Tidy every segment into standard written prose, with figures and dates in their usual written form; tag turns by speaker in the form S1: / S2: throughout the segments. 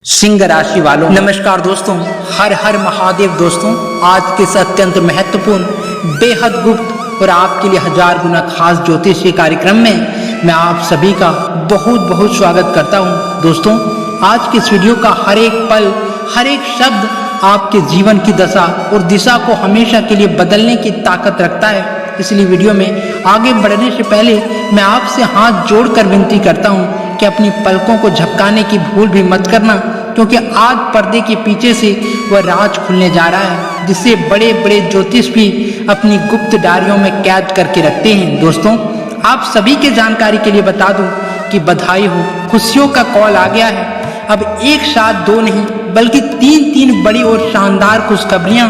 S1: सिंह राशि वालों, नमस्कार दोस्तों। हर हर महादेव दोस्तों। आज के इस अत्यंत महत्वपूर्ण, बेहद गुप्त और आपके लिए 1000 गुना खास ज्योतिषीय कार्यक्रम में मैं आप सभी का बहुत बहुत स्वागत करता हूं। दोस्तों, आज के इस वीडियो का हर एक पल, हर एक शब्द आपके जीवन की दशा और दिशा को हमेशा के लिए बदलने की ताकत रखता है। इसलिए वीडियो में आगे बढ़ने से पहले मैं आपसे हाथ जोड़कर विनती करता हूं कि अपनी पलकों को झपकाने की भूल भी मत करना, क्योंकि आज पर्दे के पीछे से वह राज खुलने जा रहा है जिसे बड़े बड़े ज्योतिष भी अपनी गुप्त डायरियों में कैद करके रखते हैं। दोस्तों, आप सभी के जानकारी के लिए बता दूं कि बधाई हो, खुशियों का कॉल आ गया है। अब एक साथ दो नहीं बल्कि तीन बड़ी और शानदार खुशखबरियां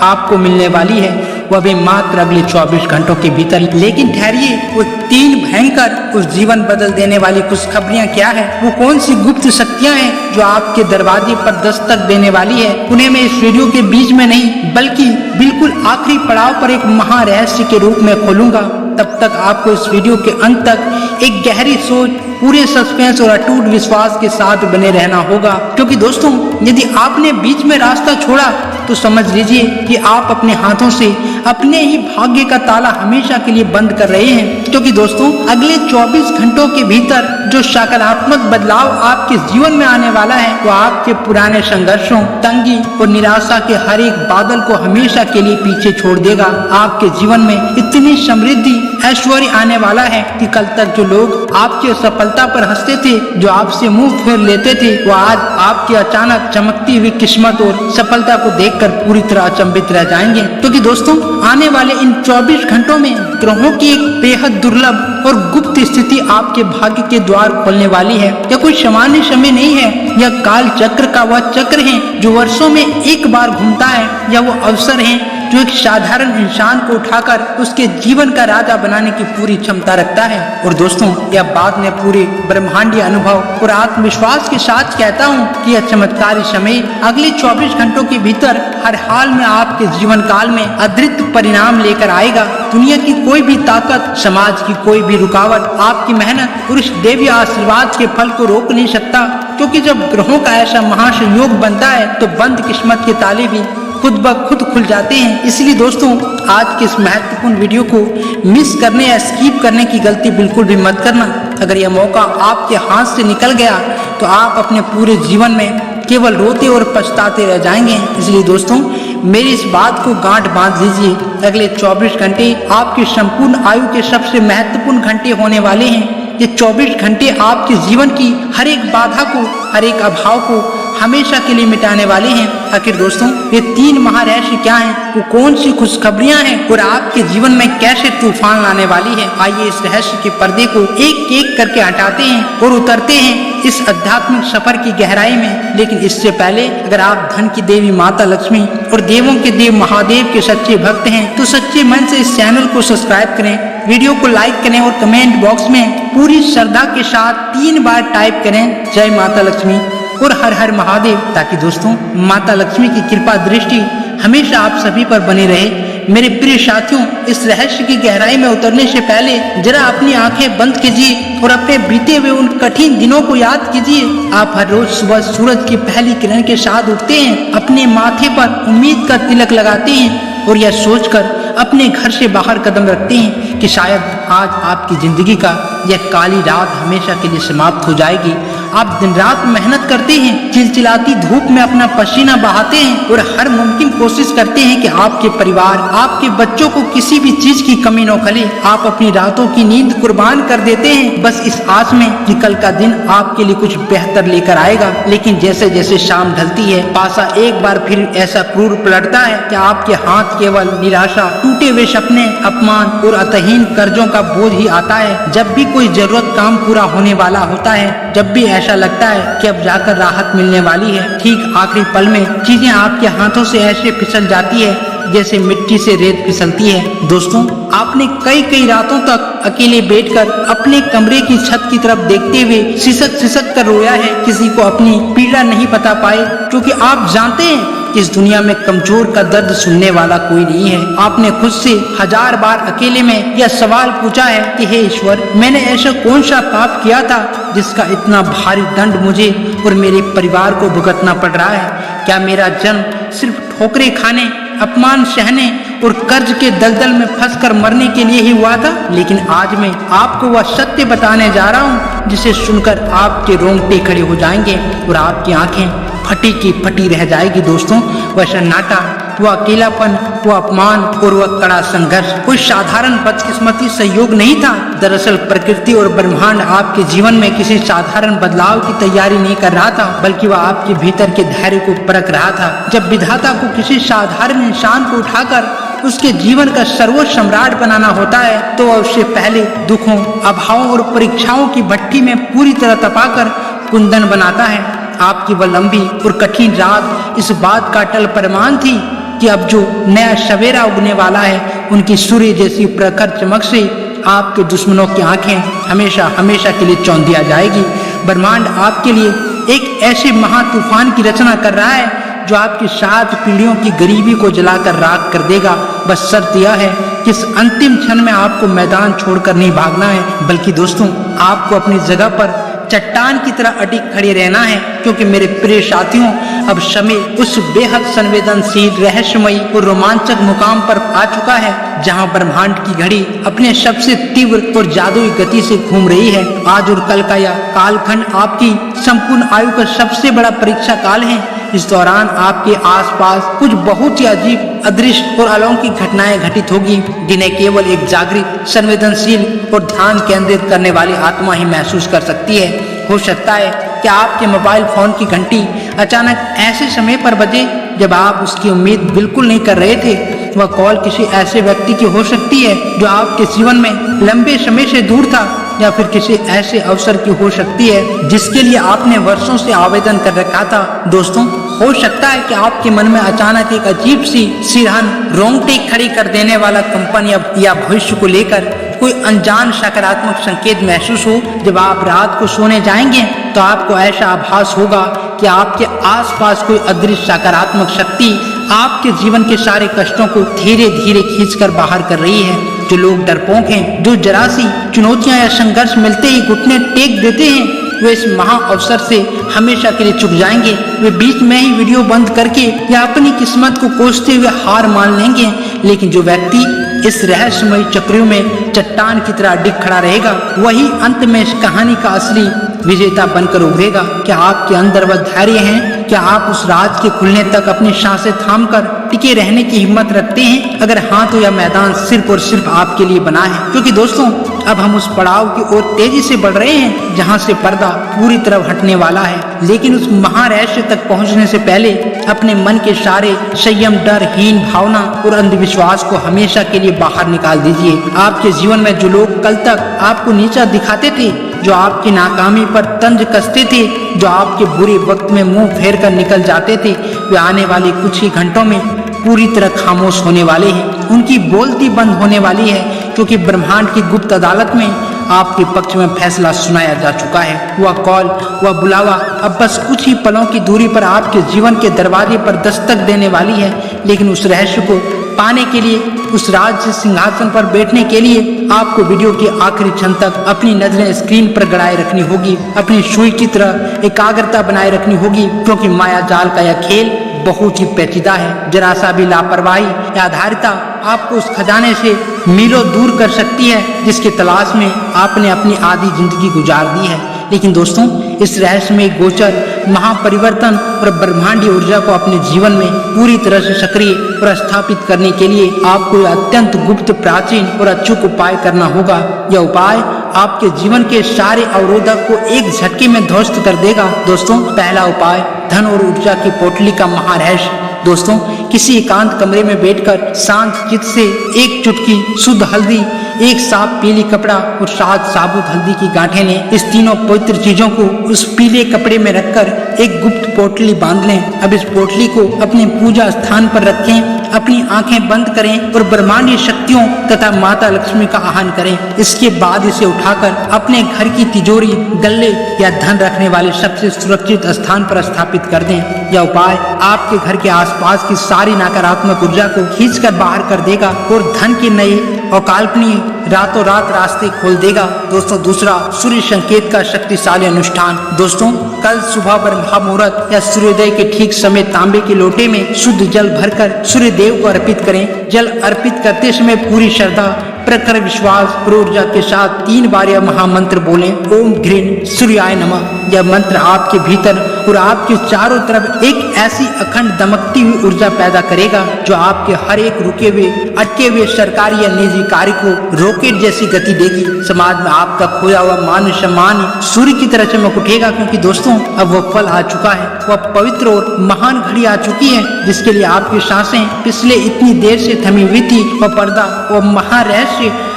S1: आपको मिलने वाली है, वह भी मात्र अगले 24 घंटों के भीतर। लेकिन ठहरिए, वो 3 भयंकर उस जीवन बदल देने वाली खुशखबरियां क्या है, वो कौन सी गुप्त शक्तियां हैं जो आपके दरवाजे पर दस्तक देने वाली है, उन्हें मैं इस वीडियो के बीच में नहीं बल्कि बिल्कुल आखिरी पड़ाव पर एक महारहस्य के रूप में खोलूंगा। तब तक आपको इस वीडियो के अंत तक एक गहरी सोच, पूरे सस्पेंस और अटूट विश्वास के साथ बने रहना होगा, क्योंकि दोस्तों, यदि आपने बीच में रास्ता छोड़ा तो समझ लीजिए कि आप अपने हाथों से अपने ही भाग्य का ताला हमेशा के लिए बंद कर रहे हैं। क्योंकि दोस्तों, अगले 24 घंटों के भीतर जो सकारात्मक बदलाव आपके जीवन में आने वाला है, वो आपके पुराने संघर्षों, तंगी और निराशा के हर एक बादल को हमेशा के लिए पीछे छोड़ देगा। आपके जीवन में इतनी समृद्धि, ऐश्वर्य आने वाला है कि कल तक जो लोग आपके सफलता पर हंसते थे, जो आपसे मुंह फेर लेते थे, वो आज आपकी अचानक चमकती हुई किस्मत और सफलता को देखकर पूरी तरह अचंभित रह जाएंगे। क्योंकि दोस्तों, आने वाले इन 24 घंटों में ग्रहों की एक बेहद दुर्लभ और गुप्त स्थिति आपके भाग्य के द्वार खोलने वाली है। यह कोई सामान्य समय नहीं है, यह काल चक्र का वह चक्र है जो वर्षों में एक बार घूमता है। यह वो अवसर है जो एक साधारण इंसान को उठाकर उसके जीवन का राजा बनाने की पूरी क्षमता रखता है। और दोस्तों, यह बात मैं पूरे ब्रह्मांडीय अनुभव और आत्मविश्वास के साथ कहता हूँ कि यह चमत्कारी समय अगले 24 घंटों के भीतर हर हाल में आपके जीवन काल में अद्भुत परिणाम लेकर आएगा। दुनिया की कोई भी ताकत, समाज की कोई भी रुकावट आपकी मेहनत और इस देवी आशीर्वाद के फल को रोक नहीं सकता, क्योंकि जब ग्रहों का ऐसा महासंयोग बनता है तो बंद किस्मत के ताले भी खुद ब खुद खुल जाते हैं। इसलिए दोस्तों, आज के इस महत्वपूर्ण वीडियो को मिस करने या स्किप करने की गलती बिल्कुल भी मत करना। अगर यह मौका आपके हाथ से निकल गया तो आप अपने पूरे जीवन में केवल रोते और पछताते रह जाएंगे। इसलिए दोस्तों, मेरी इस बात को गांठ बांध लीजिए। अगले 24 घंटे आपकी संपूर्ण आयु के सबसे महत्वपूर्ण घंटे होने वाले हैं। ये 24 घंटे आपके जीवन की हर एक बाधा को, हर एक अभाव को हमेशा के लिए मिटाने वाले हैं। आखिर दोस्तों, ये 3 महारहस्य क्या हैं, वो कौन सी खुशखबरियां हैं और आपके जीवन में कैसे तूफान लाने वाली है, आइए इस रहस्य के पर्दे को एक एक करके हटाते हैं और उतरते हैं इस आध्यात्मिक सफर की गहराई में। लेकिन इससे पहले, अगर आप धन की देवी माता लक्ष्मी और देवों के देव महादेव के सच्चे भक्त हैं तो सच्चे मन से इस चैनल को सब्सक्राइब करें, वीडियो को लाइक करें और कमेंट बॉक्स में पूरी श्रद्धा के साथ 3 बार टाइप करें, जय माता लक्ष्मी और हर हर महादेव, ताकि दोस्तों, माता लक्ष्मी की कृपा दृष्टि हमेशा आप सभी पर बनी रहे। मेरे प्रिय साथियों, इस रहस्य की गहराई में उतरने से पहले जरा अपनी आंखें बंद कीजिए और अपने बीते हुए उन कठिन दिनों को याद कीजिए। आप हर रोज सुबह सूरज की पहली किरण के साथ उठते हैं, अपने माथे पर उम्मीद का तिलक लगाते हैं और यह सोचकर अपने घर से बाहर कदम रखते हैं कि शायद आज आपकी जिंदगी का यह काली रात हमेशा के लिए समाप्त हो जाएगी। आप दिन रात मेहनत करते हैं, चिलचिलाती धूप में अपना पसीना बहाते हैं और हर मुमकिन कोशिश करते हैं कि आपके परिवार, आपके बच्चों को किसी भी चीज की कमी न खले। आप अपनी रातों की नींद कुर्बान कर देते हैं बस इस आस में कि कल का दिन आपके लिए कुछ बेहतर लेकर आएगा। लेकिन जैसे जैसे शाम ढलती है, पासा एक बार फिर ऐसा क्रूर पलटता है कि आपके हाथ केवल निराशा, टूटे हुए सपने, अपमान और अतहीन कर्जों का बोझ ही आता है। जब भी कोई जरूरत काम पूरा होने वाला होता है, जब भी ऐसा लगता है कि अब जाकर राहत मिलने वाली है, ठीक आखिरी पल में चीजें आपके हाथों से ऐसे फिसल जाती है जैसे मिट्टी से रेत फिसलती है। दोस्तों, आपने कई रातों तक अकेले बैठकर अपने कमरे की छत की तरफ देखते हुए सिसक सिसक कर रोया है, किसी को अपनी पीड़ा नहीं बता पाए, क्योंकि आप जानते हैं कि इस दुनिया में कमजोर का दर्द सुनने वाला कोई नहीं है। आपने खुद से 1000 बार अकेले में यह सवाल पूछा है कि हे ईश्वर, मैंने ऐसा कौन सा पाप किया था जिसका इतना भारी दंड मुझे और मेरे परिवार को भुगतना पड़ रहा है? क्या मेरा जन्म सिर्फ ठोकरें खाने, अपमान सहने और कर्ज के दलदल में फंसकर मरने के लिए ही हुआ था? लेकिन आज मैं आपको वह सत्य बताने जा रहा हूँ जिसे सुनकर आपके रोंगटे खड़े हो जाएंगे और आपकी आंखें फटी की फटी रह जाएगी। दोस्तों, वह सन्नाटा, वह अकेलापन, वह अपमान और वह कड़ा संघर्ष कोई साधारण बदकिस्मती सहयोग नहीं था। दरअसल प्रकृति और ब्रह्मांड आपके जीवन में किसी साधारण बदलाव की तैयारी नहीं कर रहा था, बल्कि वह आपके भीतर के धैर्य को परख रहा था। जब विधाता को किसी साधारण इंसान को उठाकर उसके जीवन का सर्वोच्च सम्राट बनाना होता है तो वह उससे पहले दुखों, अभावों और परीक्षाओं की भट्टी में पूरी तरह तपाकर कुंदन बनाता है। आपकी वह लंबी और कठिन रात इस बात का अटल प्रमाण थी कि अब जो नया सवेरा उगने वाला है, उनकी सूर्य जैसी प्रखर चमक से आपके दुश्मनों की आंखें हमेशा हमेशा के लिए चौंधिया जाएगी। ब्रह्मांड आपके लिए एक ऐसे महातूफान की रचना कर रहा है जो आपकी 7 पीढ़ियों की गरीबी को जलाकर राख कर देगा। बस शर्त यह है कि इस अंतिम क्षण में आपको मैदान छोड़कर नहीं भागना है, बल्कि दोस्तों आपको अपनी जगह पर चट्टान की तरह अडिग खड़े रहना है, क्योंकि मेरे प्रिय साथियों, अब समय उस बेहद संवेदनशील, रहस्यमयी और रोमांचक मुकाम पर आ चुका है जहां ब्रह्मांड की घड़ी अपने सबसे तीव्र और जादुई गति से घूम रही है। आज और कल का यह कालखंड आपकी संपूर्ण आयु का सबसे बड़ा परीक्षा काल है। इस दौरान आपके आसपास कुछ बहुत ही अजीब, अदृश्य और अलौकिक घटनाएं घटित होगी जिन्हें केवल एक जागृत, संवेदनशील और ध्यान केंद्रित करने वाली आत्मा ही महसूस कर सकती है। हो सकता है कि आपके मोबाइल फोन की घंटी अचानक ऐसे समय पर बजे जब आप उसकी उम्मीद बिल्कुल नहीं कर रहे थे। वह कॉल किसी ऐसे व्यक्ति की हो सकती है जो आपके जीवन में लंबे समय से दूर था, या फिर किसी ऐसे अवसर की हो सकती है जिसके लिए आपने वर्षों से आवेदन कर रखा था। दोस्तों, हो सकता है कि आपके मन में अचानक एक अजीब सी सिरहन, रोंगटे खड़ी कर देने वाला कंपन या भविष्य को लेकर कोई अनजान सकारात्मक संकेत महसूस हो। जब आप रात को सोने जाएंगे तो आपको ऐसा आभास होगा कि आपके आसपास कोई अदृश्य सकारात्मक शक्ति आपके जीवन के सारे कष्टों को धीरे धीरे खींचकर बाहर कर रही है। जो लोग डरपोक हैं, जो जरा सी चुनौतियां या संघर्ष मिलते ही घुटने टेक देते हैं, वे इस महा अवसर से हमेशा के लिए चुक जाएंगे। वे बीच में ही वीडियो बंद करके या अपनी किस्मत को कोसते हुए हार मान लेंगे। लेकिन जो व्यक्ति इस रहस्यमयी चक्रियों में चट्टान की तरह अडिग खड़ा रहेगा, वही अंत में इस कहानी का असली विजेता बनकर उभरेगा। क्या आपके अंदर वह धैर्य है? क्या आप उस राज के खुलने तक अपनी सांसें थामकर टिके रहने की हिम्मत रखते हैं? अगर हाँ, तो यह मैदान सिर्फ और सिर्फ आपके लिए बना है, क्योंकि दोस्तों अब हम उस पड़ाव की ओर तेजी से बढ़ रहे हैं जहां से पर्दा पूरी तरह हटने वाला है। लेकिन उस महारहस्य तक पहुंचने से पहले अपने मन के सारे संयम, डर, हीन भावना और अंधविश्वास को हमेशा के लिए बाहर निकाल दीजिए। आपके जीवन में जो लोग कल तक आपको नीचा दिखाते थे, जो आपकी नाकामी पर तंज कसते थे, जो आपके बुरे वक्त में मुंह फेर कर निकल जाते थे, वे आने वाले कुछ ही घंटों में पूरी तरह खामोश होने वाले हैं। उनकी बोलती बंद होने वाली है, क्योंकि ब्रह्मांड की गुप्त अदालत में आपके पक्ष में फैसला सुनाया जा चुका है। वह कॉल, वह बुलावा अब बस कुछ ही पलों की दूरी पर आपके जीवन के दरवाजे पर दस्तक देने वाली है। लेकिन उस रहस्य को पाने के लिए, उस राज्य सिंहासन पर बैठने के लिए आपको वीडियो के आखिरी क्षण तक अपनी नजरें स्क्रीन पर गड़ाए रखनी होगी, अपनी सुई की तरह एकाग्रता बनाए रखनी होगी, क्योंकि माया जाल का यह खेल बहुत ही पेचीदा है। जरा सा भी लापरवाही या आधारिता आपको उस खजाने से मीलों दूर कर सकती है जिसकी तलाश में आपने अपनी आधी जिंदगी गुजार दी है। लेकिन दोस्तों, इस रहस्य में गोचर महापरिवर्तन और ब्रह्मांडीय ऊर्जा को अपने जीवन में पूरी तरह से सक्रिय और स्थापित करने के लिए आपको अत्यंत गुप्त, प्राचीन और अचूक उपाय करना होगा। यह उपाय आपके जीवन के सारे अवरोधक को एक झटके में ध्वस्त कर देगा। दोस्तों, पहला उपाय, धन और ऊर्जा की पोटली का महारहस्य। दोस्तों, किसी एकांत कमरे में बैठकर शांत चित्त से एक चुटकी शुद्ध हल्दी एक साफ पीली कपड़ा और 7 साबुत हल्दी की गांठें लें। इस तीनों पवित्र चीजों को उस पीले कपड़े में रखकर एक गुप्त पोटली बांध लें। अब इस पोटली को अपने पूजा स्थान पर रखें, अपनी आंखें बंद करें और ब्रह्मांडीय शक्तियों तथा माता लक्ष्मी का आह्वान करें। इसके बाद इसे उठाकर अपने घर की तिजोरी, गल्ले या धन रखने वाले सबसे सुरक्षित स्थान पर स्थापित कर दें। यह उपाय आपके घर के आसपास की सारी नकारात्मक ऊर्जा को खींचकर बाहर कर देगा और धन के नए और काल्पनिक रातों रात रास्ते खोल देगा। दोस्तों, दूसरा सूर्य संकेत का शक्तिशाली अनुष्ठान। दोस्तों, कल सुबह ब्रह्म मुहूर्त या सूर्योदय के ठीक समय तांबे के लोटे में शुद्ध जल भरकर सूर्य देव को अर्पित करें। जल अर्पित करते समय पूरी श्रद्धा, प्रखर विश्वास और ऊर्जा के साथ 3 बार यह महामंत्र बोलें, ओम ह्रीं सूर्याय नमः। यह मंत्र आपके भीतर और आपके चारों तरफ एक ऐसी अखंड दमकती हुई ऊर्जा पैदा करेगा जो आपके हर एक रुके हुए, अटके हुए सरकारी या निजी कार्य को रॉकेट जैसी गति देगी। समाज में आपका खोया हुआ मान सम्मान सूर्य की तरह चमक उठेगा, क्योंकि दोस्तों अब वह पल आ चुका है, वह पवित्र और महान घड़ी आ चुकी है जिसके लिए आपकी सांसें पिछले इतनी देर से थमी हुई थी। वह पर्दा, वह महारहस्य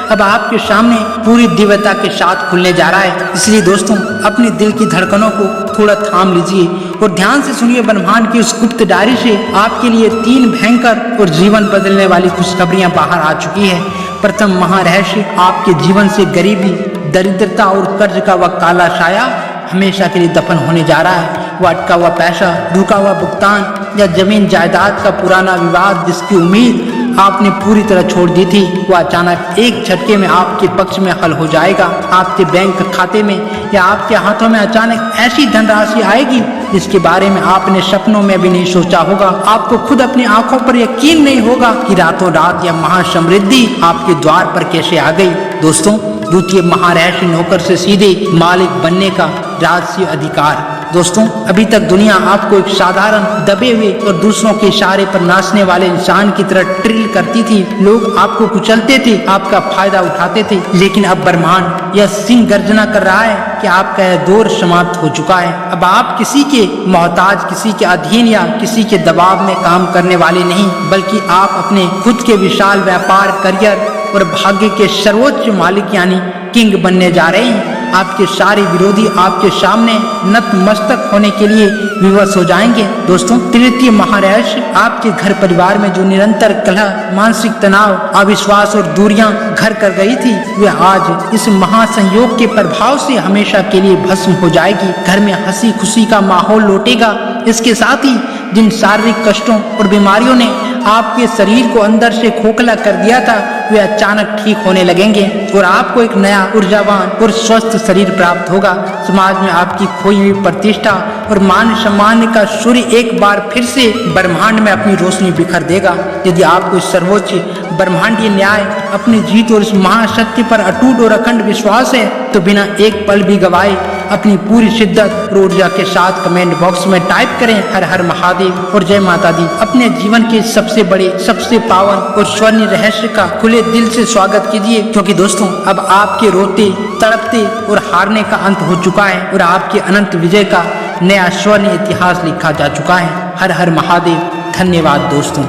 S1: अब आपके सामने पूरी दिव्यता के साथ खुलने जा रहा है। इसलिए दोस्तों, अपने दिल की धड़कनों को थोड़ा थाम लीजिए और ध्यान से सुनिए ब्रह्मांड की उस गुप्त डायरी से आपके लिए 3 भयंकर और जीवन बदलने वाली खुशखबरियां बाहर आ चुकी है। प्रथम महारहस्य, आपके जीवन से गरीबी, दरिद्रता और कर्ज का वह काला साया हमेशा के लिए दफन होने जा रहा है। वह अटका हुआ पैसा, रुका हुआ भुगतान या जमीन जायदाद का पुराना विवाद जिसकी उम्मीद आपने पूरी तरह छोड़ दी थी, वह अचानक एक झटके में आपके पक्ष में हल हो जाएगा। आपके बैंक खाते में या आपके हाथों में अचानक ऐसी धनराशि आएगी जिसके बारे में आपने सपनों में भी नहीं सोचा होगा। आपको खुद अपनी आंखों पर यकीन नहीं होगा कि रातों रात यह महासमृद्धि आपके द्वार पर कैसे आ गई। दोस्तों, द्वितीय महारहस्य, नौकर से सीधे मालिक बनने का राजसी अधिकार। दोस्तों, अभी तक दुनिया आपको एक साधारण, दबे हुए और दूसरों के इशारे पर नाचने वाले इंसान की तरह ट्रिल करती थी। लोग आपको कुचलते थे, आपका फायदा उठाते थे, लेकिन अब ब्रह्मांड यह सिंह गर्जना कर रहा है कि आपका यह दौर समाप्त हो चुका है। अब आप किसी के मोहताज, किसी के अधीन या किसी के दबाव में काम करने वाले नहीं, बल्कि आप अपने खुद के विशाल व्यापार, करियर और भाग्य के सर्वोच्च मालिक यानी किंग बनने जा रहे हैं। आपके सारे विरोधी आपके सामने नतमस्तक होने के लिए विवश हो जाएंगे। दोस्तों, तृतीय महारहस्य, आपके घर परिवार में जो निरंतर कलह, मानसिक तनाव, अविश्वास और दूरियां घर कर गई थी, वे आज इस महासंयोग के प्रभाव से हमेशा के लिए भस्म हो जाएगी। घर में हंसी खुशी का माहौल लौटेगा। इसके साथ ही जिन शारीरिक कष्टों और बीमारियों ने आपके शरीर को अंदर से खोखला कर दिया था, वे अचानक ठीक होने लगेंगे और आपको एक नया, ऊर्जावान और स्वस्थ शरीर प्राप्त होगा। समाज में आपकी खोई हुई प्रतिष्ठा और मान सम्मान का सूर्य एक बार फिर से ब्रह्मांड में अपनी रोशनी बिखर देगा। यदि आपको इस सर्वोच्च ब्रह्मांडीय न्याय, अपनी जीत और इस महाशक्ति पर अटूट और अखंड विश्वास है, तो बिना एक पल भी गवाए अपनी पूरी शिद्दत और ऊर्जा के साथ कमेंट बॉक्स में टाइप करें, हर हर महादेव और जय माता दी। अपने जीवन के सबसे बड़े, सबसे पावन और स्वर्णीय रहस्य का खुले दिल से स्वागत कीजिए, क्योंकि दोस्तों अब आपके रोते, तड़पते और हारने का अंत हो चुका है और आपके अनंत विजय का नया स्वर्ण इतिहास लिखा जा चुका है। हर हर महादेव। धन्यवाद दोस्तों।